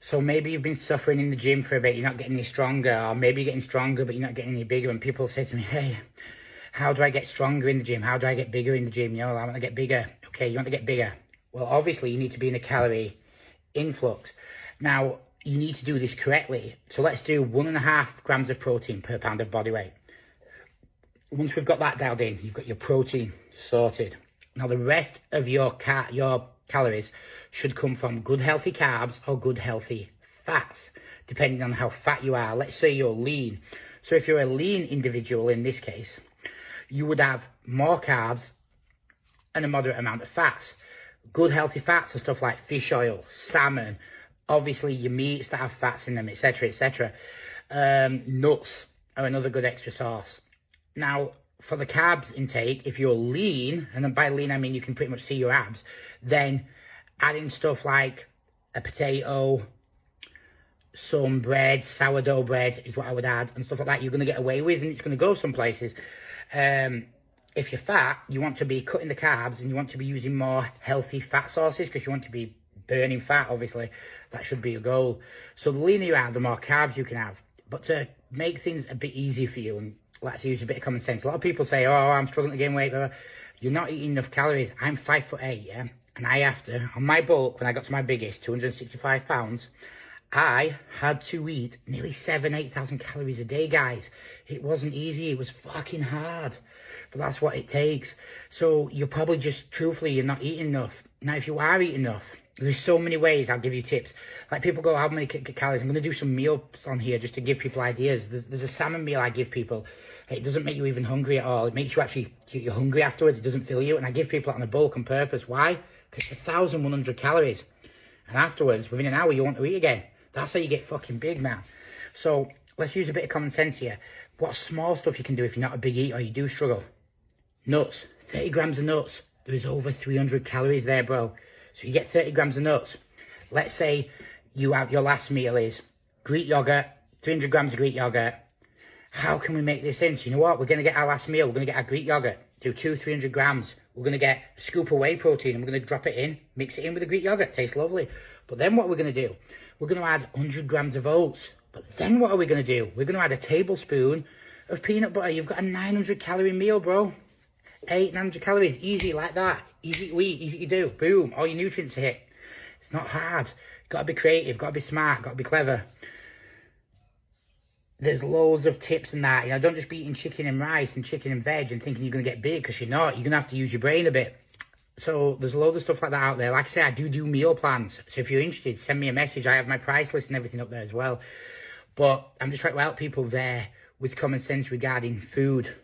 So maybe you've been suffering in the gym for a bit, you're not getting any stronger, or maybe you're getting stronger, but you're not getting any bigger. And people say to me, hey, how do I get stronger in the gym? How do I get bigger in the gym? You know, I want to get bigger. Okay, you want to get bigger. Well, obviously, you need to be in a calorie influx. Now, you need to do this correctly. So let's do 1.5 grams of protein per pound of body weight. Once we've got that dialed in, you've got your protein sorted. Now, the rest of your calories should come from good healthy carbs or good healthy fats, depending on how fat you are. Let's say you're lean. So if you're a lean individual in this case, you would have more carbs and a moderate amount of fats. Good healthy fats are stuff like fish oil, salmon, obviously your meats that have fats in them, etc., etc. Nuts are another good extra source. Now, for the carbs intake, if you're lean, and then by lean I mean you can pretty much see your abs, then adding stuff like a potato, some bread, sourdough bread is what I would add, and stuff like that you're going to get away with, and it's going to go some places. If you're fat, you want to be cutting the carbs, and you want to be using more healthy fat sources, because you want to be burning fat, obviously. That should be your goal. So the leaner you are, the more carbs you can have. But to make things a bit easier for you, and let's use a bit of common sense. A lot of people say, oh, I'm struggling to gain weight, blah, blah. You're not eating enough calories. I'm 5'8", yeah? And I have to, on my bulk, when I got to my biggest, 265 pounds, I had to eat nearly 8,000 calories a day, guys. It wasn't easy. It was fucking hard. But that's what it takes. So you're probably just, truthfully, you're not eating enough. Now, if you are eating enough, there's so many ways. I'll give you tips. Like people go, how many calories? I'm going to do some meals on here just to give people ideas. There's a salmon meal I give people. It doesn't make you even hungry at all. It makes you actually, you're hungry afterwards. It doesn't fill you. And I give people it on a bulk on purpose. Why? Because it's 1,100 calories. And afterwards, within an hour, you want to eat again. That's how you get fucking big, man. So let's use a bit of common sense here. What small stuff you can do if you're not a big eater or you do struggle? Nuts. 30 grams of nuts. There's over 300 calories there, bro. So you get 30 grams of nuts. Let's say you have your last meal is Greek yogurt, 300 grams of Greek yogurt. How can we make this in? So you know what? We're going to get our last meal. We're going to get our Greek yogurt. Do 300 grams. We're going to get a scoop of whey protein and we're going to drop it in, mix it in with the Greek yogurt. Tastes lovely. But then what we're going to do? We're going to add 100 grams of oats. But then what are we going to do? We're going to add a tablespoon of peanut butter. You've got a 900 calorie meal, bro. 900 calories, easy like that. Easy to eat, easy to do. Boom, all your nutrients are hit. It's not hard. Got to be creative, got to be smart, got to be clever. There's loads of tips and that. You know, don't just be eating chicken and rice and chicken and veg and thinking you're going to get big, because you're not. You're going to have to use your brain a bit. So there's a load of stuff like that out there. Like I say, I do meal plans. So if you're interested, send me a message. I have my price list and everything up there as well. But I'm just trying to help people there with common sense regarding food.